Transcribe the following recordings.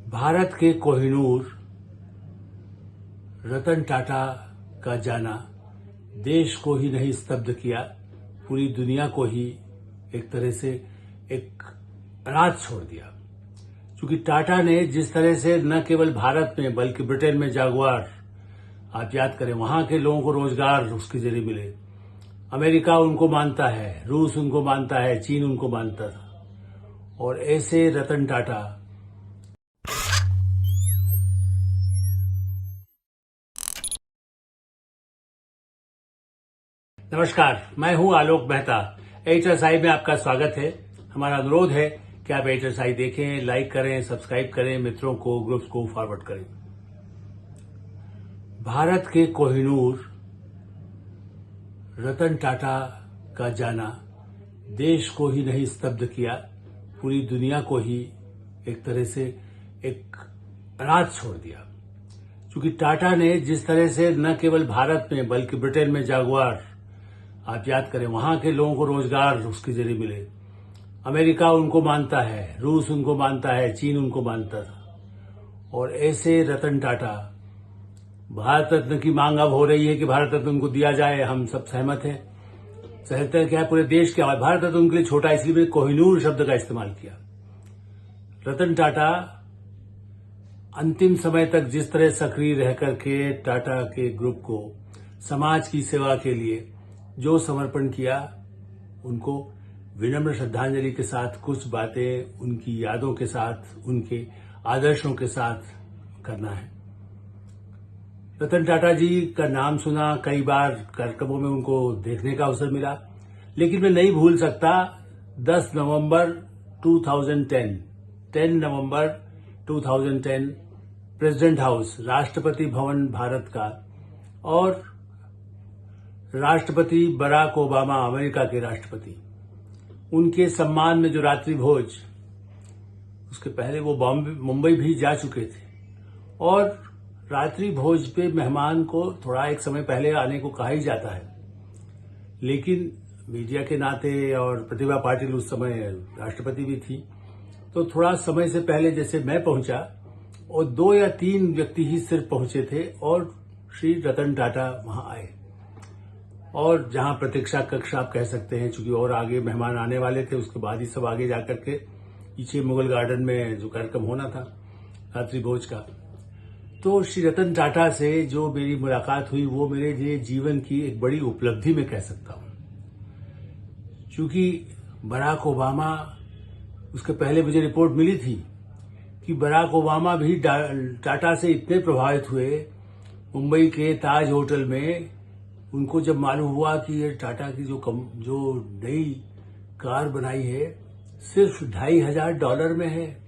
भारत के कोहिनूर रतन टाटा का जाना देश को ही नहीं स्तब्ध किया, पूरी दुनिया को ही एक तरह से एक अनाथ छोड़ दिया। क्योंकि टाटा ने जिस तरह से न केवल भारत में बल्कि ब्रिटेन में जागुआर, आप याद करें, वहां के लोगों को रोजगार उसके जरिए मिले। अमेरिका उनको मानता है, रूस उनको मानता है, चीन उनको मानता था। और ऐसे रतन टाटा नमस्कार, मैं हूं आलोक मेहता। एचएसआई में आपका स्वागत है। हमारा अनुरोध है कि आप एचएसआई देखें, लाइक करें, सब्सक्राइब करें, मित्रों को, ग्रुप्स को फॉरवर्ड करें। भारत के कोहिनूर रतन टाटा का जाना देश को ही नहीं स्तब्ध किया, पूरी दुनिया को ही एक तरह से एक अनाथ छोड़ दिया। क्योंकि टाटा ने जिस तरह से न केवल भारत में बल्कि ब्रिटेन में जागुआर, आप याद करें, वहां के लोगों को रोजगार उसके जरिए मिले। अमेरिका उनको मानता है, रूस उनको मानता है, चीन उनको मानता था। और ऐसे रतन टाटा, भारत रत्न की मांग अब हो रही है कि भारत रत्न उनको दिया जाए। हम सब सहमत हैं। सहते क्या है, पूरे देश के भारत रत्न उनके लिए छोटा, इसलिए मैंने कोहिनूर शब्द का इस्तेमाल किया। रतन टाटा अंतिम समय तक जिस तरह सक्रिय रह करके टाटा के ग्रुप को समाज की सेवा के लिए जो समर्पण किया, उनको विनम्र श्रद्धांजलि के साथ कुछ बातें उनकी यादों के साथ, उनके आदर्शों के साथ करना है। रतन टाटा जी का नाम सुना, कई बार कार्यक्रमों में उनको देखने का अवसर मिला, लेकिन मैं नहीं भूल सकता 10 नवंबर 2010 प्रेसिडेंट हाउस, राष्ट्रपति भवन भारत का, और राष्ट्रपति बराक ओबामा, अमेरिका के राष्ट्रपति, उनके सम्मान में जो रात्रि भोज, उसके पहले वो मुंबई भी जा चुके थे, और रात्रि भोज पे मेहमान को थोड़ा एक समय पहले आने को कहा ही जाता है। लेकिन मीडिया के नाते, और प्रतिभा पाटिल उस समय राष्ट्रपति भी थी, तो थोड़ा समय से पहले जैसे मैं पहुंचा, और 2 या 3 व्यक्ति ही सिर्फ पहुंचे थे, और श्री रतन टाटा वहां आए। और जहां प्रतीक्षा कक्ष आप कह सकते हैं, चूंकि और आगे मेहमान आने वाले थे, उसके बाद ही सब आगे जाकर के पीछे मुगल गार्डन में जो कार्यक्रम होना था रात्रि भोज का, तो श्री रतन टाटा से जो मेरी मुलाकात हुई, वो मेरे लिए जीवन की एक बड़ी उपलब्धि में कह सकता हूं। क्योंकि बराक ओबामा, उसके पहले मुझे रिपोर्ट मिली थी कि बराक ओबामा भी टाटा से इतने प्रभावित हुए, मुंबई के ताज होटल में उनको जब मालूम हुआ कि ये टाटा की जो नई कार बनाई है सिर्फ $2,500 में है।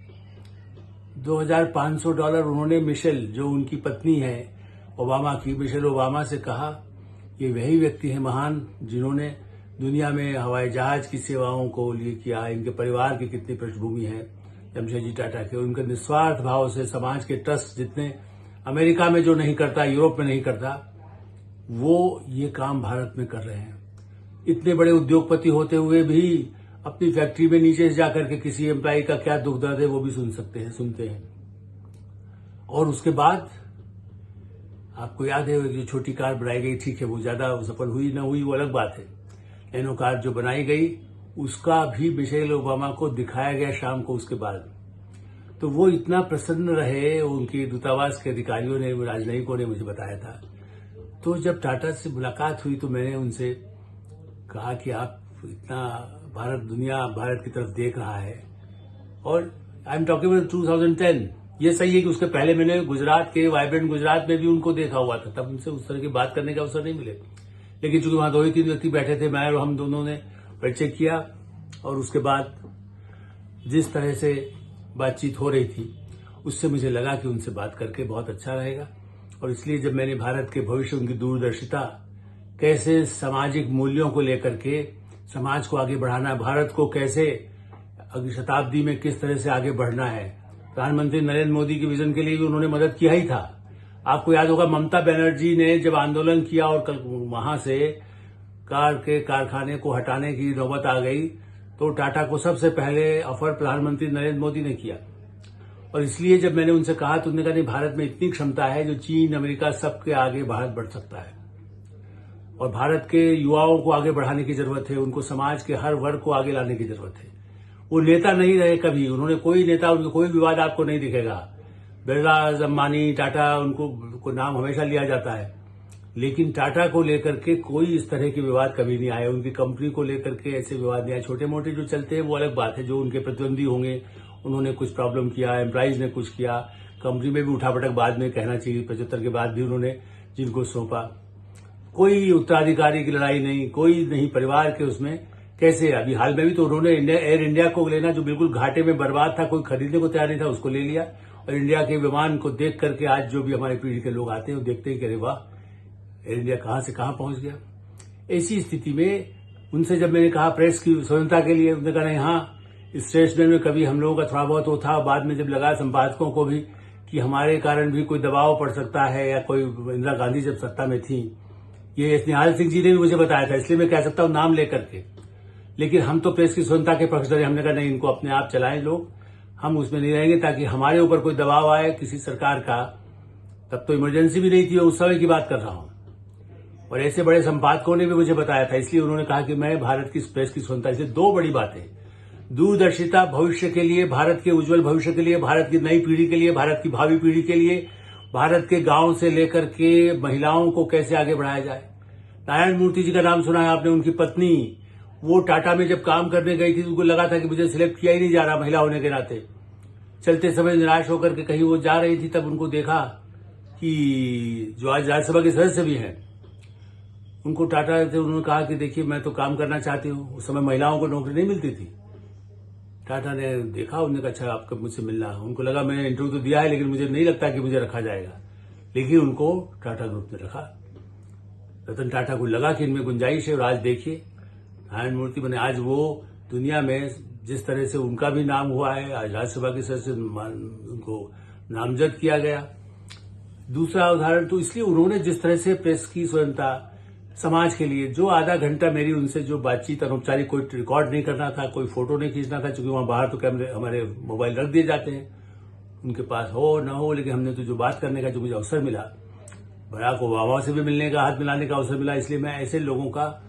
$2,500 उन्होंने मिशेल, जो उनकी पत्नी है ओबामा की, मिशेल ओबामा से कहा, ये वही व्यक्ति है महान जिन्होंने दुनिया में हवाई जहाज की सेवाओं को लिए किया। इनके परिवार की कितनी पृष्ठभूमि है, जमशेदजी टाटा के। उनके निस्वार्थ भाव से समाज के ट्रस्ट जितने अमेरिका में जो नहीं करता, यूरोप में नहीं करता, वो ये काम भारत में कर रहे हैं। इतने बड़े उद्योगपति होते हुए भी अपनी फैक्ट्री में नीचे से जाकर के किसी एम्प्लॉय का क्या दुख दर्द है वो भी सुनते हैं। और उसके बाद आपको याद है, जो छोटी कार बनाई गई, ठीक है, वो ज्यादा सफल हुई ना हुई वो अलग बात है। नैनो कार जो बनाई गई, उसका भी मिशेल ओबामा को दिखाया गया शाम को उसके बाद। तो वो इतना प्रसन्न रहे, उनके दूतावास के अधिकारियों ने, राजनयिकों ने मुझे बताया था। तो जब टाटा से मुलाकात हुई तो मैंने उनसे कहा कि आप इतना दुनिया भारत की तरफ देख रहा है, और आई एम टॉकिंग अबाउट 2010। ये सही है कि उसके पहले मैंने गुजरात के वाइब्रेंट गुजरात में भी उनको देखा हुआ था, तब उनसे उस तरह की बात करने का अवसर नहीं मिले। लेकिन चूंकि वहां 2 ही 3 व्यक्ति बैठे थे, मैं और हम दोनों ने परिचय किया, और उसके बाद जिस तरह से बातचीत हो रही थी, उससे मुझे लगा कि उनसे बात करके बहुत अच्छा रहेगा। और इसलिए जब मैंने भारत के भविष्य, उनकी दूरदर्शिता, कैसे सामाजिक मूल्यों को लेकर के समाज को आगे बढ़ाना, भारत को कैसे अगली शताब्दी में किस तरह से आगे बढ़ना है, प्रधानमंत्री नरेंद्र मोदी के विजन के लिए भी उन्होंने मदद किया ही था। आपको याद होगा, ममता बनर्जी ने जब आंदोलन किया और कल वहां से कार के कारखाने को हटाने की नौबत आ गई, तो टाटा को सबसे पहले ऑफर प्रधानमंत्री नरेंद्र मोदी ने किया। और इसलिए जब मैंने उनसे कहा तो उन्होंने कहा नहीं, भारत में इतनी क्षमता है जो चीन, अमेरिका सबके आगे भारत बढ़ सकता है और भारत के युवाओं को आगे बढ़ाने की जरूरत है, उनको समाज के हर वर्ग को आगे लाने की जरूरत है। वो नेता नहीं रहे कभी, उन्होंने कोई नेता, उनका कोई विवाद आपको नहीं दिखेगा। बिरला, अंबानी, टाटा, उनको नाम हमेशा लिया जाता है, लेकिन टाटा को लेकर के कोई इस तरह के विवाद कभी नहीं आए। उनकी कंपनी को लेकर के ऐसे विवाद नहीं आए। छोटे मोटे जो चलते हैं वो अलग बात है, जो उनके प्रतिद्वंदी होंगे, उन्होंने कुछ प्रॉब्लम किया, एम्प्लॉइज ने कुछ किया, कंपनी में भी उठापटक बाद में कहना चाहिए, 75 के बाद भी उन्होंने जिनको सौंपा। कोई उत्तराधिकारी की लड़ाई नहीं, कोई नहीं परिवार के उसमें। कैसे अभी हाल में भी तो उन्होंने एयर इंडिया को लेना, जो बिल्कुल घाटे में बर्बाद था, कोई खरीदने को तैयार नहीं था, उसको ले लिया। और इंडिया के विमान को देख करके आज जो भी हमारी पीढ़ी के लोग आते हैं वो देखते हैं कि अरे वाह, एयर इंडिया कहां से कहां पहुंच गया। ऐसी स्थिति में उनसे जब मैंने कहा प्रेस की स्वतंत्रता के लिए, उन्होंने कहा नहीं, हाँ इस स्टेशन में कभी हम लोगों का थोड़ा बहुत वो था। बाद में जब लगा संपादकों को भी कि हमारे कारण भी कोई दबाव पड़ सकता है, या कोई इंदिरा गांधी जब सत्ता में थी, ये निहाल सिंह जी ने भी मुझे बताया था, इसलिए मैं कह सकता हूं नाम लेकर के। लेकिन हम तो प्रेस की स्वतंत्रता के पक्षधर हैं। हमने कहा नहीं, इनको अपने आप चलाएं लोग, हम उसमें नहीं रहेंगे, ताकि हमारे ऊपर कोई दबाव आए किसी सरकार का। तब तो इमरजेंसी भी नहीं थी, उस समय की बात कर रहा हूं। और ऐसे बड़े संपादकों ने भी मुझे बताया था, इसलिए उन्होंने कहा कि मैं भारत की प्रेस की स्वतंत्रता। इसलिए दो बड़ी बातें, दूरदर्शिता भविष्य के लिए, भारत के उज्जवल भविष्य के लिए, भारत की नई पीढ़ी के लिए, भारत की भावी पीढ़ी के लिए, भारत के गांव से लेकर के महिलाओं को कैसे आगे बढ़ाया जाए। नारायण मूर्ति जी का नाम सुना है आपने, उनकी पत्नी, वो टाटा में जब काम करने गई थी, उनको लगा था कि मुझे सिलेक्ट किया ही नहीं जा रहा महिला होने के नाते। चलते समय निराश होकर के कहीं वो जा रही थी, तब उनको देखा कि जो आज राज्यसभा के सदस्य भी हैं, उनको टाटा से उन्होंने कहा कि देखिए मैं तो काम करना चाहती हूँ। उस समय महिलाओं को नौकरी नहीं मिलती थी। टाटा ने देखा, उन्होंने कहा अच्छा आपका मुझसे मिलना है। उनको लगा मैंने इंटरव्यू तो दिया है, लेकिन मुझे नहीं लगता कि मुझे रखा जाएगा। लेकिन उनको टाटा ग्रुप ने रखा। रतन टाटा को लगा कि इनमें गुंजाइश है, और आज देखिए नारायण मूर्ति बने। आज वो दुनिया में जिस तरह से उनका भी नाम हुआ है, आज राज्यसभा के सदस्य उनको नामजद किया गया। दूसरा उदाहरण तो इसलिए उन्होंने जिस तरह से प्रेस की स्वतंत्रता समाज के लिए, जो आधा घंटा मेरी उनसे जो बातचीत अनौपचारिक, कोई रिकॉर्ड नहीं करना था, कोई फोटो नहीं खींचना था, क्योंकि वहां बाहर तो कैमरे हमारे मोबाइल रख दिए जाते हैं, उनके पास हो न हो, लेकिन हमने तो जो बात करने का जो मुझे अवसर मिला, बराक ओबामा से भी मिलने का, हाथ मिलाने का अवसर मिला। इसलिए मैं ऐसे लोगों का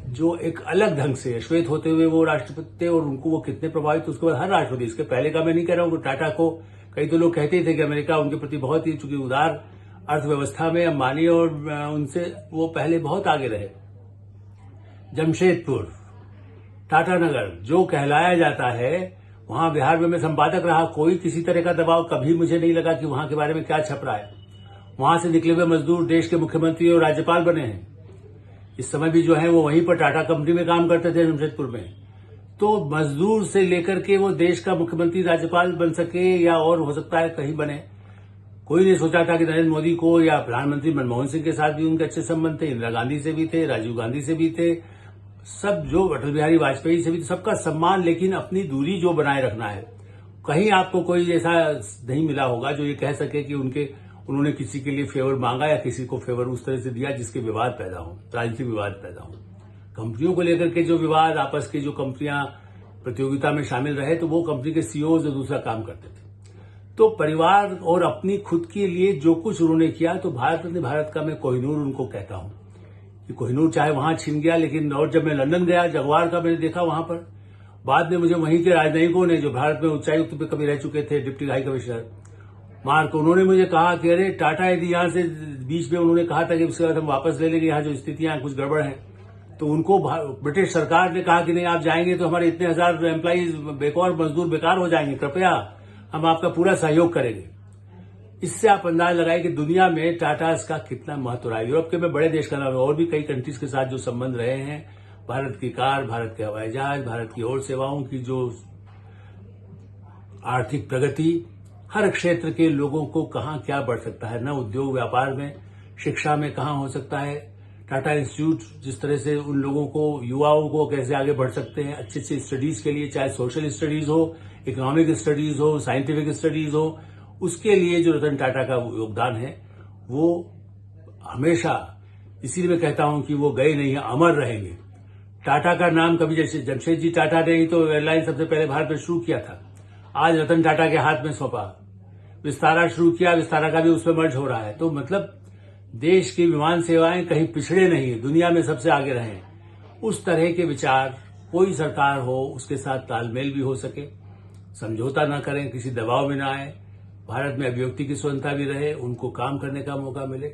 जो एक अलग ढंग से श्वेत होते हुए वो राष्ट्रपति थे, और उनको वो कितने प्रभावित, उसके बाद हर राष्ट्रपति, इसके पहले का मैं नहीं कह रहा हूं, टाटा को कई तो लोग कहते थे कि अमेरिका उनके प्रति बहुत ही, चूंकि उदार अर्थव्यवस्था में अंबानी और उनसे वो पहले बहुत आगे रहे। जमशेदपुर, टाटानगर जो कहलाया जाता है, वहां बिहार में मैं संपादक रहा, कोई किसी तरह का दबाव कभी मुझे नहीं लगा कि वहां के बारे में क्या छप रहा है। वहां से निकले हुए मजदूर देश के मुख्यमंत्री और राज्यपाल बने हैं। इस समय भी जो है वो वहीं पर टाटा कंपनी में काम करते थे जमशेदपुर में। तो मजदूर से लेकर के वो देश का मुख्यमंत्री, राज्यपाल बन सके, या और हो सकता है कहीं बने। कोई नहीं सोचा था कि नरेंद्र मोदी को, या प्रधानमंत्री मनमोहन सिंह के साथ भी उनके अच्छे संबंध थे, इंदिरा गांधी से भी थे, राजीव गांधी से भी थे, सब जो अटल बिहारी वाजपेयी से भी, सबका सम्मान, लेकिन अपनी दूरी जो बनाए रखना है। कहीं आपको कोई ऐसा नहीं मिला होगा जो ये कह सके कि उन्होंने किसी के लिए फेवर मांगा या किसी को फेवर उस तरह से दिया जिसके विवाद पैदा हो, राजनीतिक विवाद पैदा हो। कंपनियों को लेकर के जो विवाद, आपस की जो कंपनियां प्रतियोगिता में शामिल रहे, तो वो कंपनी के सीईओ जो दूसरा काम करते थे। तो परिवार और अपनी खुद के लिए जो कुछ उन्होंने किया, तो भारत का मैं कोहिनूर उनको कहता हूं कि कोहिनूर चाहे वहां छिन गया, लेकिन और जब मैं लंदन गया, जगवार का मैंने देखा वहां पर, बाद में मुझे वहीं के राजनयिकों ने, जो भारत में उच्चायुक्त पे कभी रह चुके थे, डिप्टी हाई कमिश्नर मार्क, उन्होंने मुझे कहा कि अरे टाटा यदि यहां से, बीच में उन्होंने कहा था कि उसके बाद हम वापस ले लेंगे, यहाँ जो स्थितियां कुछ गड़बड़ है, तो उनको ब्रिटिश सरकार ने कहा कि नहीं, आप जाएंगे तो हमारे इतने हजार एम्प्लॉइज, बेकार मजदूर बेकार हो जाएंगे, कृपया हम आपका पूरा सहयोग करेंगे। इससे आप अंदाज लगाए कि दुनिया में टाटा का कितना महत्व रहा है। यूरोप के में बड़े देश का नाम है, और भी कई कंट्रीज के साथ जो संबंध रहे हैं, भारत की कार, भारत के हवाई जहाज, भारत की और सेवाओं की जो आर्थिक प्रगति, हर क्षेत्र के लोगों को कहां क्या बढ़ सकता है, न उद्योग व्यापार में, शिक्षा में कहां हो सकता है। टाटा इंस्टीट्यूट जिस तरह से उन लोगों को, युवाओं को कैसे आगे बढ़ सकते हैं अच्छे अच्छे स्टडीज के लिए, चाहे सोशल स्टडीज हो, इकोनॉमिक स्टडीज हो, साइंटिफिक स्टडीज हो, उसके लिए जो रतन टाटा का योगदान है वो हमेशा, इसीलिए मैं कहता हूं कि वो गए नहीं है, अमर रहेंगे। टाटा का नाम कभी, जैसे जमशेद जी टाटा ने ही तो एयरलाइन सबसे पहले भारत में शुरू किया था। आज रतन टाटा के हाथ में सौंपा, विस्तारा शुरू किया, विस्तारा का भी उसमें मर्ज हो रहा है। तो मतलब देश की विमान सेवाएं कहीं पिछड़े नहीं, दुनिया में सबसे आगे रहें, उस तरह के विचार कोई सरकार हो उसके साथ तालमेल भी हो सके, समझौता न करें, किसी दबाव में न आए, भारत में अभिव्यक्ति की स्वतंत्रता भी रहे, उनको काम करने का मौका मिले।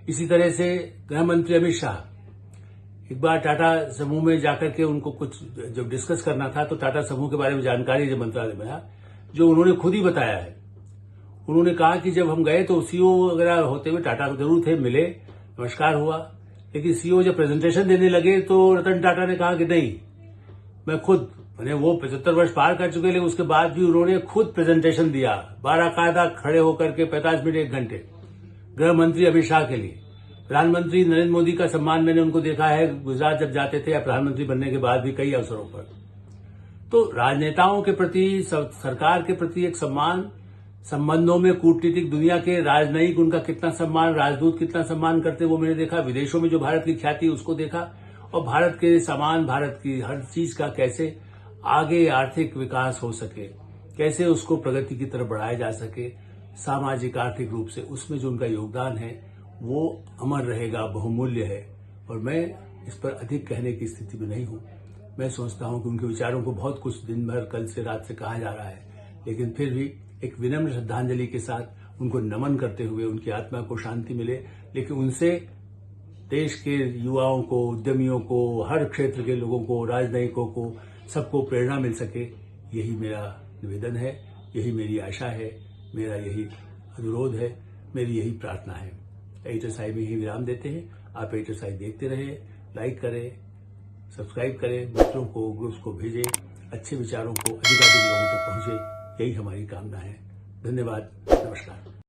इसी तरह से गृह मंत्री अमित शाह एक बार टाटा समूह में जाकर के उनको कुछ जब डिस्कस करना था तो टाटा समूह के बारे में जानकारी जब मंत्रालय में आया, जो उन्होंने खुद ही बताया है। उन्होंने कहा कि जब हम गए तो सीईओ वगैरह होते हुए टाटा जरूर थे, मिले, नमस्कार हुआ, लेकिन सीईओ जब प्रेजेंटेशन देने लगे तो रतन टाटा ने कहा कि नहीं, मैं खुद, मैंने वो 75 वर्ष पार कर चुके, लेकिन उसके बाद भी उन्होंने खुद प्रेजेंटेशन दिया, बाकायदा खड़े होकर के 45 मिनट 1 घंटे गृह मंत्री अमित शाह के लिए। प्रधानमंत्री नरेंद्र मोदी का सम्मान मैंने उनको देखा है गुजरात जब जाते थे या प्रधानमंत्री बनने के बाद भी कई अवसरों पर। तो राजनेताओं के प्रति, सरकार के प्रति एक सम्मान, संबंधों में कूटनीतिक दुनिया के राजनयिक उनका कितना सम्मान, राजदूत कितना सम्मान करते वो मैंने देखा, विदेशों में जो भारत की ख्याति उसको देखा, और भारत के समान, भारत की हर चीज का कैसे आगे आर्थिक विकास हो सके, कैसे उसको प्रगति की तरफ बढ़ाया जा सके, सामाजिक आर्थिक रूप से, उसमें जो उनका योगदान है वो अमर रहेगा, बहुमूल्य है। और मैं इस पर अधिक कहने की स्थिति में नहीं हूं। मैं सोचता हूं कि उनके विचारों को बहुत कुछ दिन भर, कल से रात से कहा जा रहा है, लेकिन फिर भी एक विनम्र श्रद्धांजलि के साथ उनको नमन करते हुए उनकी आत्मा को शांति मिले, लेकिन उनसे देश के युवाओं को, उद्यमियों को, हर क्षेत्र के लोगों को, राजनयिकों को, सबको प्रेरणा मिल सके, यही मेरा निवेदन है, यही मेरी आशा है, मेरा यही अनुरोध है, मेरी यही प्रार्थना है। एडिटर साहिब में ही विराम देते हैं। आप एडिटर साहिब देखते रहें, लाइक करें, सब्सक्राइब करें, मित्रों को, ग्रुप्स को भेजें, अच्छे विचारों को अधिकाधिक लोगों तक पहुंचे, यही हमारी कामना है। धन्यवाद, नमस्कार।